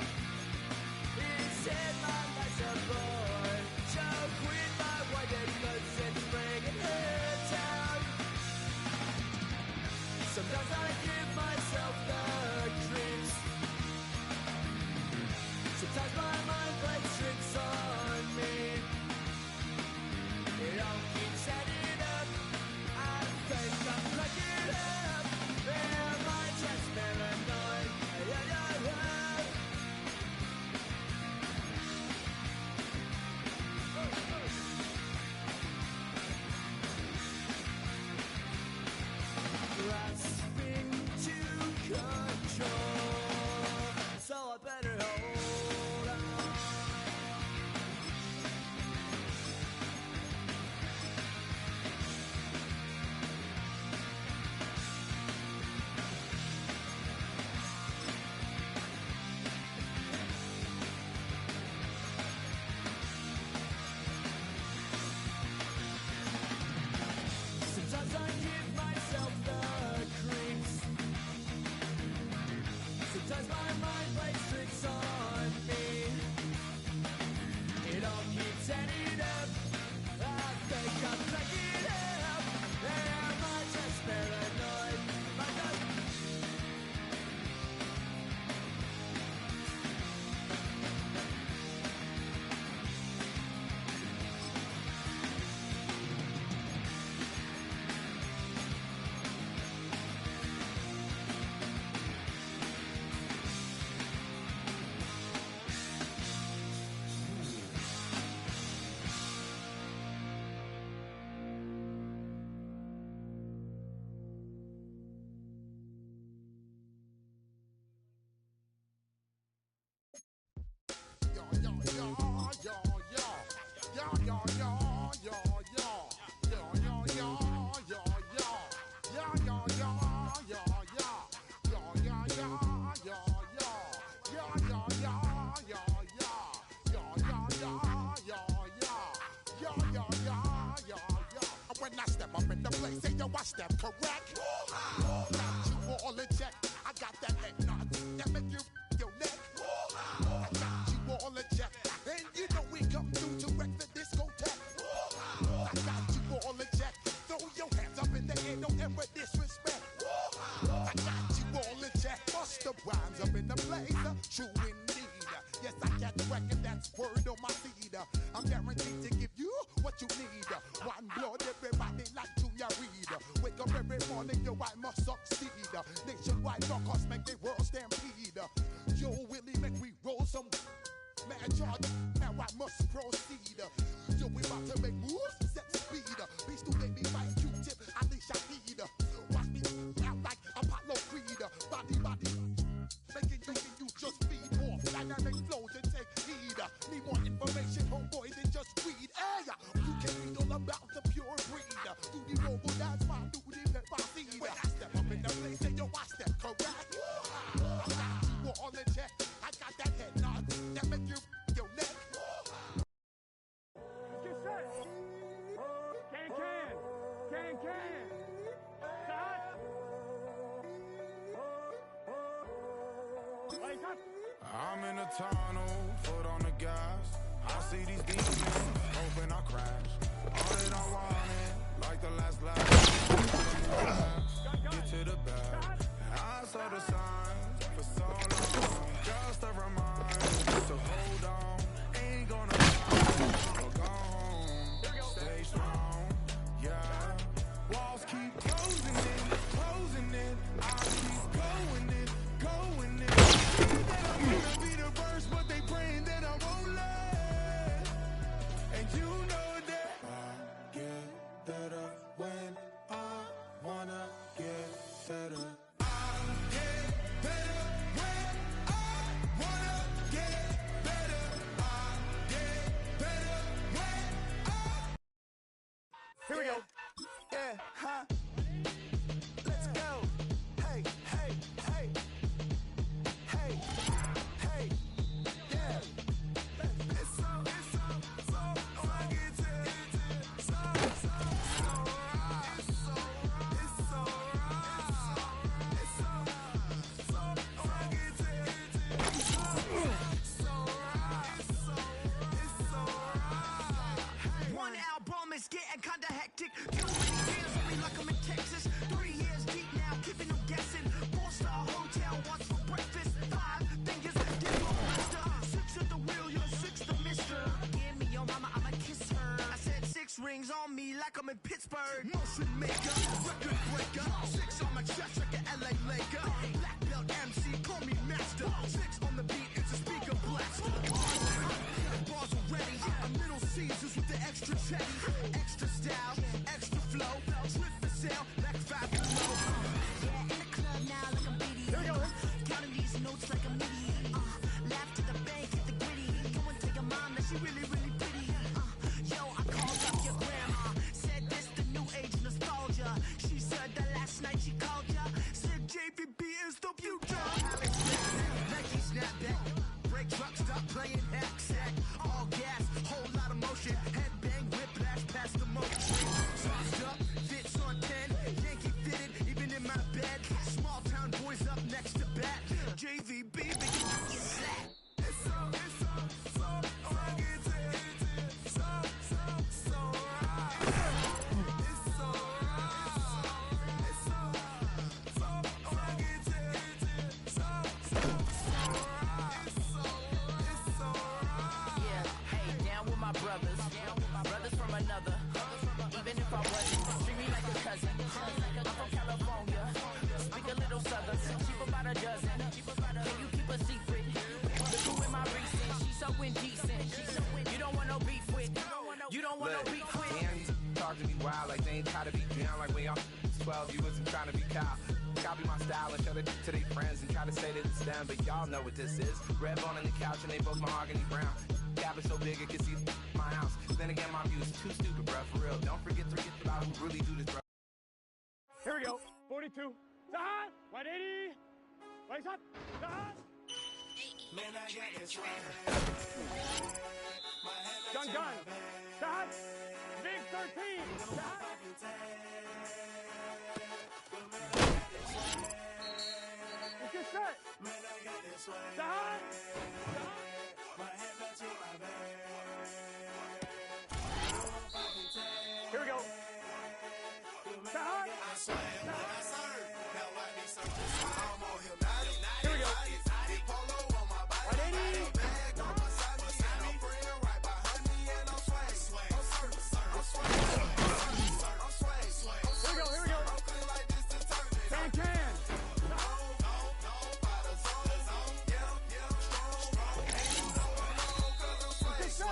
He said my life's a bore. So quit my wife because it's bringing her down. Sometimes I give myself the creeps. Sometimes my mind plays tricks on me. It all keeps adding up. I think I'm cracking up. Am I just paranoid? Grasping to control, so I better hold on. Sometimes I give myself the creeps. Sometimes my mind plays tricks on me. It all keeps adding up. I think I'm cracking up. Am I just paranoid? Am I just... When I step up in the place, say yo, I step correct. Got you all in check. I got that head nod that make you your neck. I got you all in check, and you know we come through to wreck the discotheque. I got you all in check. Throw your hands up in the air, don't ever disrespect. I got you all in check. Bust the rhymes up in the place, true indeed. Yes, I got the record, that's word on my feed. I'm guaranteed to give you what you need. One blood, everybody like Junior Reed. Wake up every morning, yo, I must succeed. Nationwide knockouts make the world stampede. Yo, Willie, make we roll some mad charge. Now I must proceed. Yo, we about to make moves, set speed. Beast to baby fight Q-tip, Alicia Heed. Watch me out like Apollo Creed. Body, making you just feed off. Dynamic flows and take heed. Need more information, homeboy, than just weed. Hey, you can read all about the pure breed. Do the robo dance, my do the pepper seed. When I step up in the place, say yo, I step correct. I got you all in check. I got that head nod that make you your neck. Get set. Can. Start. Wake up. I'm in a tunnel, foot on the gas. I see these demons, hoping I crash. All that I wanted, like the last blast. Get to the back. I saw the signs for so long. Just a reminder, so hold on. Ain't gonna go home. Stay strong, yeah. Walls keep closing in. I keep going in. That I'm gonna be the first, but they praying that I won't let. Here we go. Yeah, huh? Let's go. Hey, hey, hey. Hey, hey, yeah. It's so I get to it. So right. It's so right. It's so I get to it. So right. One album is getting kinda hectic. 2 years on me like I'm in Texas. 3 years deep now, keeping them guessing. 4-star hotel, what's for breakfast? 5 fingers, diplo master. 6 at the wheel, you're 6 the mister. Give me your mama, I'ma kiss her. I said 6 rings on me like I'm in Pittsburgh. Motion maker, record breaker. 6 on my chest like an LA Laker. Black belt MC, call me master. 6 on the beat, it's a speaker blaster. Bars are ready, a Middle Caesars with the extra chetty. Extra style, extra flow. Trip for sale, like 5 below. Yeah, in the club now like I'm BD. Counting these notes like a MIDI. Laugh to the bank, hit the gritty. Go and tell your mom that she really, really pretty. Yo, I called up your grandma. Said this the new age nostalgia. She said that last night she called ya. Said JVB is the future. Alex Nike snapback. Break truck, stop playing hack sack. All gas, whole lot of motion. Headbang, whiplash, past the motion. Sauced up, fits on 10. Yankee fitted, even in my bed. Small town boys up next to bat. JVB, they can get you slapped. It's so I get to it. So right. It's so right. It's so I get to it. So right. It's so right. Yeah, hey, down with my brothers. Brothers from another. Even if I wasn't, treat me like a cousin. I'm from California. Speak a little southern. Cheap about a dozen. Can you keep a secret? Look who in my recent. She's so indecent. You don't want no beef with. You don't want no beef with. Damn, you talk to me wild like they ain't try to be down like when y'all 12, you wasn't trying to be Kyle. Copy my style and show it to their friends and try to say that it's them, but y'all know what this is. Red bone on the couch and they both mahogany brown. Cabin so big it can see my house. Then again, my view is too stupid, bro, for real. Don't forget to get about who really do this, bro. Here we go. 42. Side. 180. Place up. Side. Man, I got this right. Gun. Side. Big 13. Side. It's your set. Side. Here we go. Side. Here we go. 180. Here we go. Can. It's your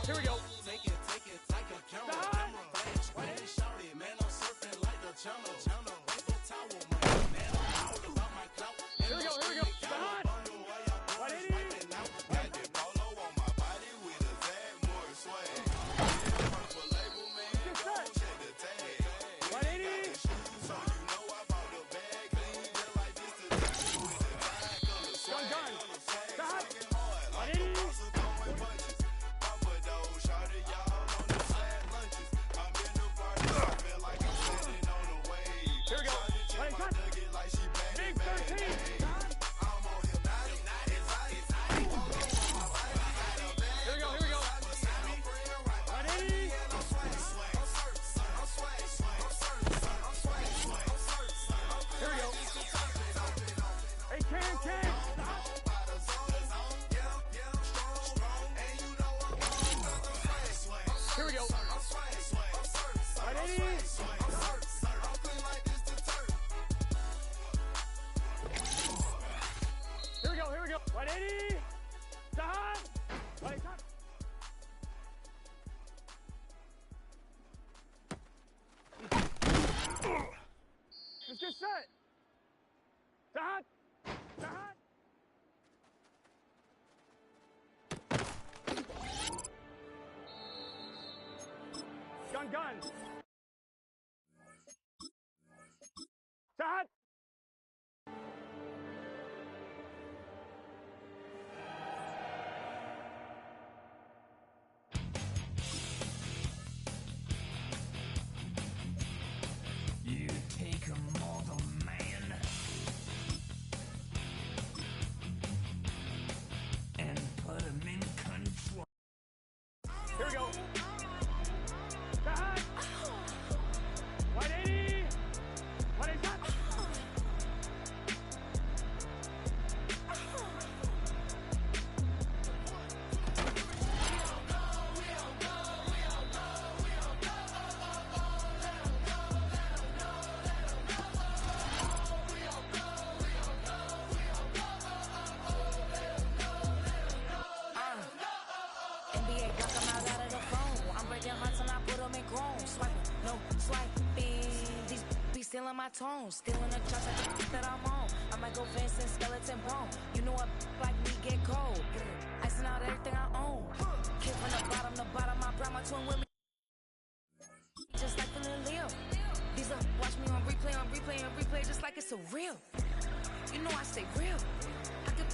Here we go. Take it like a camera. Flash, man, shout it, man, I'm surfing like the channel. Paper towel, man, I'm all about my clout. Here we go. Behind. 180. Got that polo on my body with a tag, more swag. Purple label, man, don't check the tag. 180. So you know I bought the bag, clean just like this to with the tag on the swag. Gun. Stop. 180. Here we go. Big 13. Here we go. 180. Here we go. Hey, can. Here we go. 180. Here we go. 180. Side. Right side. Let's get set. Side. Gun. Side. You take a mortal man and put him in control. Here we go. Side. 180. 180. Side. NBA block 'em out of the phone. I'm breaking hearts and I put 'em in grown. Swiping, no swiping. These be stealing my tones. Stealing the trust at the that I'm on. I might go Vince and skeleton bone. You know what like me get cold. Icing out everything I own. Kid from the bottom. I brought my twin with me. Just like feeling Leo. These up, watch me on replay, just like it's a real. You know I stay real. I could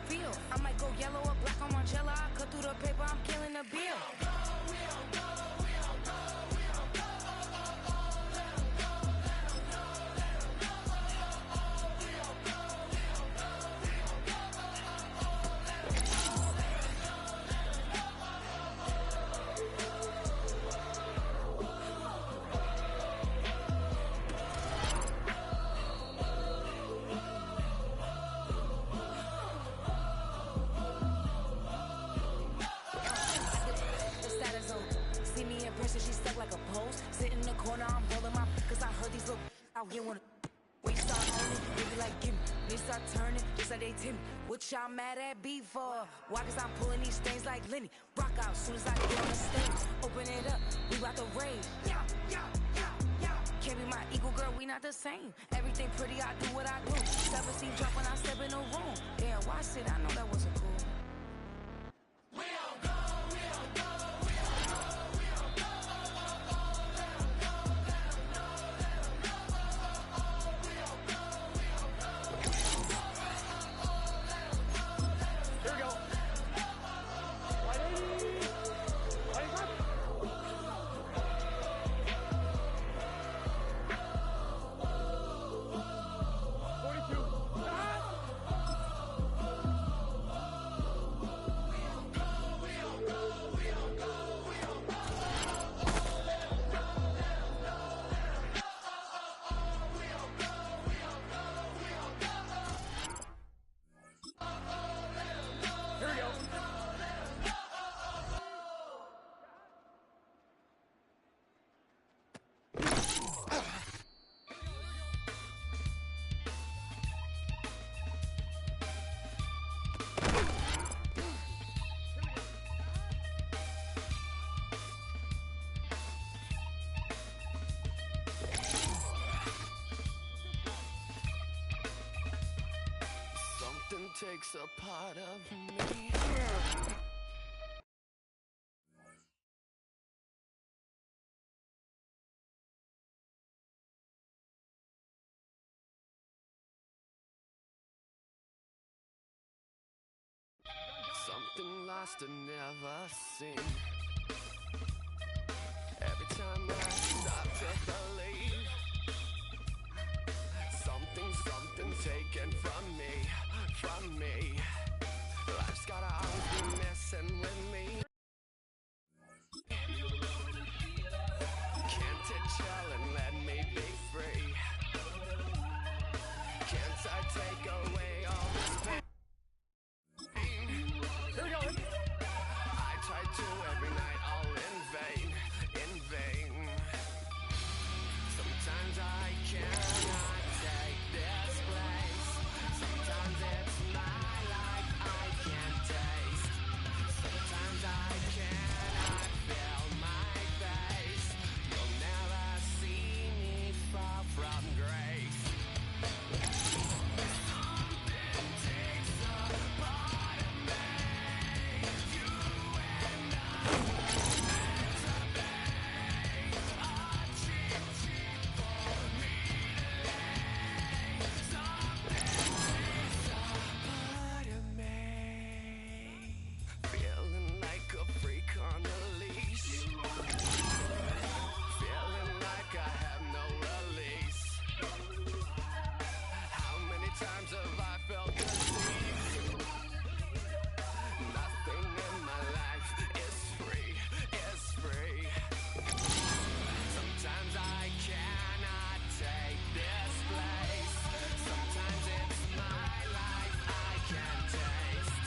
feel. I might go yellow or black on Margiela. I cut through the paper, I'm killing the bill. She stuck like a post. Sit in the corner, I'm rolling my cause I heard these little out here wanna. We start owning, they be like, gimme. They start turning, just like they Timmy. What y'all mad at B for? Why? Cause I'm pulling these things like Lenny. Rock out soon as I get on the stage. Open it up, we about to rage. Yeah. Can't be my equal, girl, we not the same. Everything pretty, I do what I do. 17 drop when I step in the room. Yeah, watch it, I know that wasn't cool. takes a part of me. Something lost and never seen. Every time I start to believe, something taken from me. Life's gotta always be messing with me. Can't it chill and let me be free? Can't I take away all this pain? Here we go. I try to every night, all in vain. Sometimes I cannot take this place. Sometimes it's my life I can't taste. Sometimes I cannot feel my face. You'll never see me fall from grace. Something takes a part of me. You and I were meant to be. A cheap for me to lay. Something takes a part of me. Feeling like a freak on a leash. Feeling like I have no release. How many times have I felt deceived? Nothing in my life is free. Sometimes I cannot take this place. Sometimes it's my life I can't taste.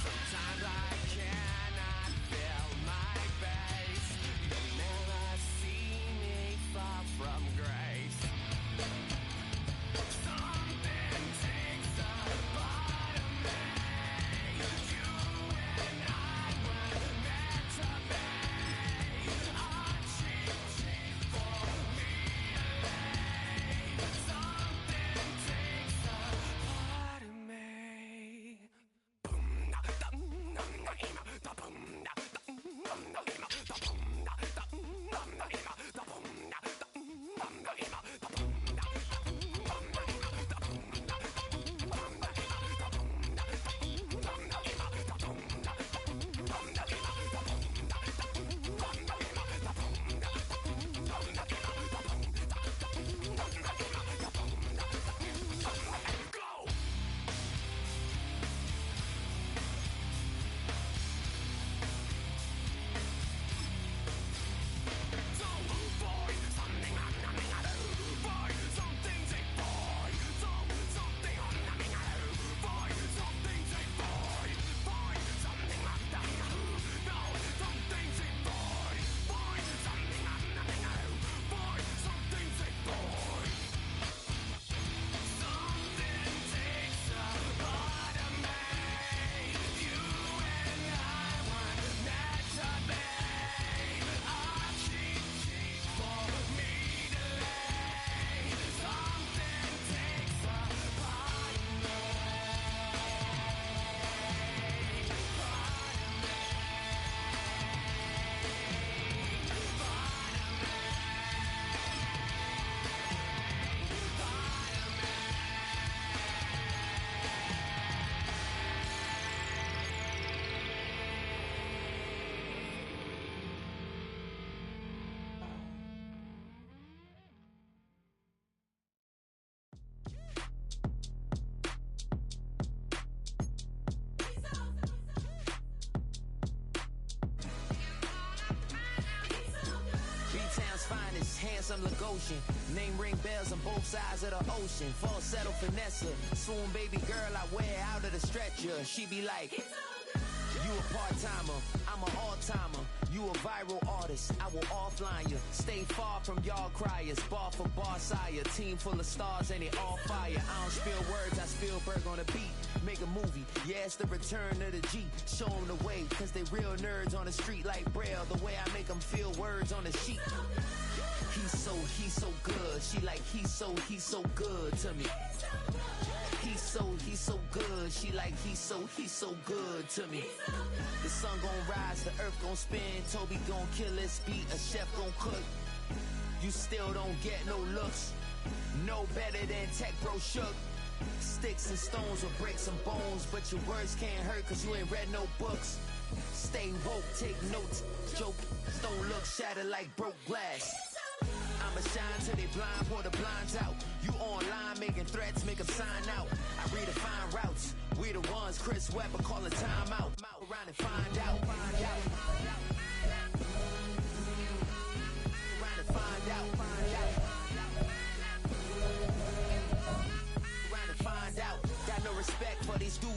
Sometimes I cannot feel my face. You'll never see me far from grace. Something takes a part of me. You and I were meant to be. A cheap for me to lay. Something takes a part of me. B-Town's finest, handsome Lagosian. Name ring bells on both sides of the ocean. Falsetto finesse, swoon baby girl I wear out of the stretcher. She be like, you a part-timer, I'm an all-timer. You a viral artist, I will offline you. Stay far from y'all criers, bar for bar sire. Team full of stars and they all fire. I don't spill words, I spill Berg on the beat. Make a movie, yeah, it's the return of the G. Show them the way, cause they real nerds on the street like Braille. The way I make them feel words on the sheet. He's so good. She like, he's so good to me. He's so good. and she like, he's so good to me. The sun gon' rise, the earth gon' spin, Toby gon' kill this beat, a chef gon' cook. You still don't get no looks, no better than Tech Bro Shook. Sticks and stones will break some bones, but your words can't hurt cause you ain't read no books. Stay woke, take notes, joke, don't look shattered like broke glass. I'ma shine till they blind, pour the blinds out. You online making threats, make them sign out. I redefine routes, we the ones Chris Webber calling time out. Around and find out.